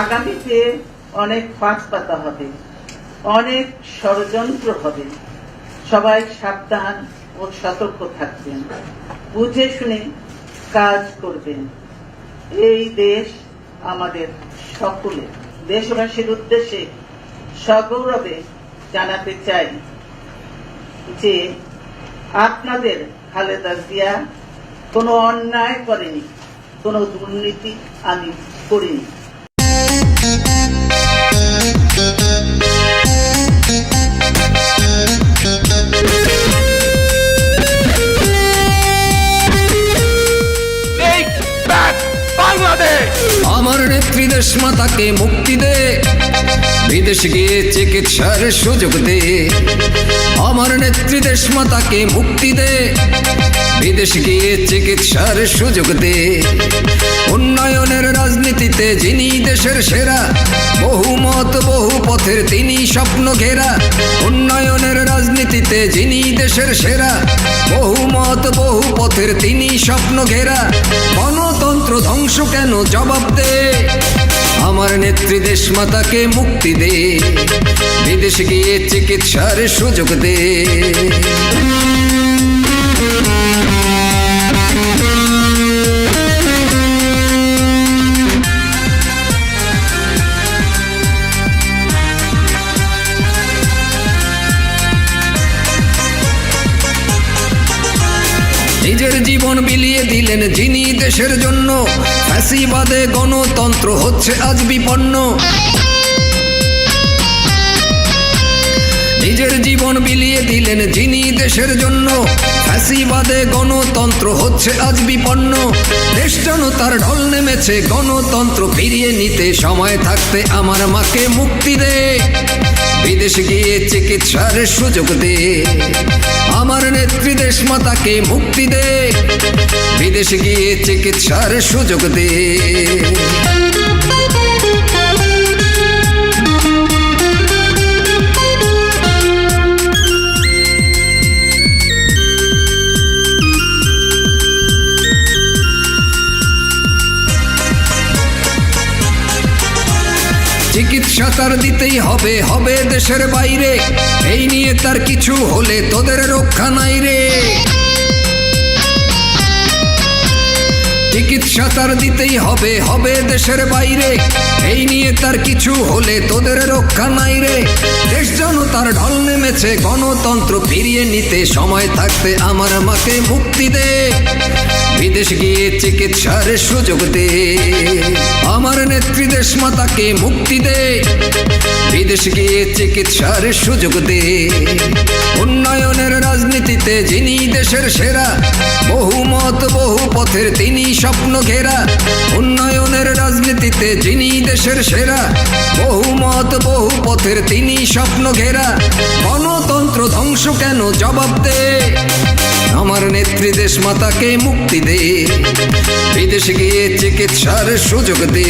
আগামীতে অনেক পাঁচ পাতা হবে, অনেক ষড়যন্ত্র হবে। সবাই সাবধান ও সতর্ক থাকবেন, বুঝে শুনে কাজ করবেন। এই দেশ আমাদের সকলের। দেশবাসীর উদ্দেশ্যে সগৌরবে জানাতে চাই যে আপনাদের খালেদা জিয়া কোনো অন্যায় করেনি, কোনো দুর্নীতি আমি করিনি। আমার নেত্রী দেশ মাতাকে মুক্তি দে, বিদেশে গিয়ে চিকিৎসার সুযোগ দে। আমার নেত্রী দেশ মাতাকে মুক্তি দে, বিদেশে গিয়ে চিকিৎসার সুযোগ দে। উন্নয়নের রাজনীতিতে যিনি দেশের সেরা, বহুমত বহু পথের তিনি স্বপ্ন ঘেরা। উন্নয়নের রাজনীতিতে যিনি দেশের সেরা, বহুমত বহু পথের তিনি স্বপ্ন ঘেরা। গণতন্ত্র ধ্বংস কেন জবাব দে, আমার নেত্রী দেশ মাতাকে মুক্তি দে, বিদেশে গিয়ে চিকিৎসার সুযোগ দে। নিজের জীবন বিলিয়ে দিলেন যিনি দেশের জন্য, ফ্যাসিবাদে গণতন্ত্র হচ্ছে আজ বিপন্ন। নিজের জীবন বিলিয়ে দিলেন যিনি দেশের জন্য, ফ্যাসিবাদে গণতন্ত্র হচ্ছে আজ বিপন্ন। দেশ যেন তার ঢল নেমেছে, গণতন্ত্র ফিরিয়ে নিতে সময় থাকতে আমার মাকে মুক্তি দে, বিদেশে গিয়ে চিকিৎসার সুযোগ দে। আমার নেত্রী দেশ মাতাকে মুক্তি দে, বিদেশে গিয়ে চিকিৎসার সুযোগ দে। চিকিৎসা তার দিতেই হবে, হবে দেশের বাইরে। এই নিয়ে তার কিছু হলে তোদের রক্ষা নাই রে। চিকিৎসা তার দিতেই হবে, হবে দেশের বাইরে। এই নিয়ে তার কিছু হলে তোদের রক্ষা নাই রে। দেশ যেন তার ঢল নেমেছে, গণতন্ত্র ফিরিয়ে নিতে সময় থাকতে আমার মাকে মুক্তি দে, বিদেশ গিয়ে চিকিৎসার সুযোগ দে। আমার নেত্রী দেশ মাতাকে মুক্তি দে, বিদেশ গিয়ে চিকিৎসার সুযোগ দে। উন্নয়নের রাজনীতিতে যিনি দেশের সেরা, বহুমত বহু পথের তিনি স্বপ্ন ঘেরা। উন্নয়নের রাজনীতিতে যিনি দেশের সেরা, বহুমত বহু পথের তিনি স্বপ্ন ঘেরা। গণতন্ত্র ধ্বংস কেন জবাব দে, আমার নেত্রী দেশ মাতাকে মুক্তি দে, বিদেশে গিয়ে চিকিৎসার সুযোগ দে।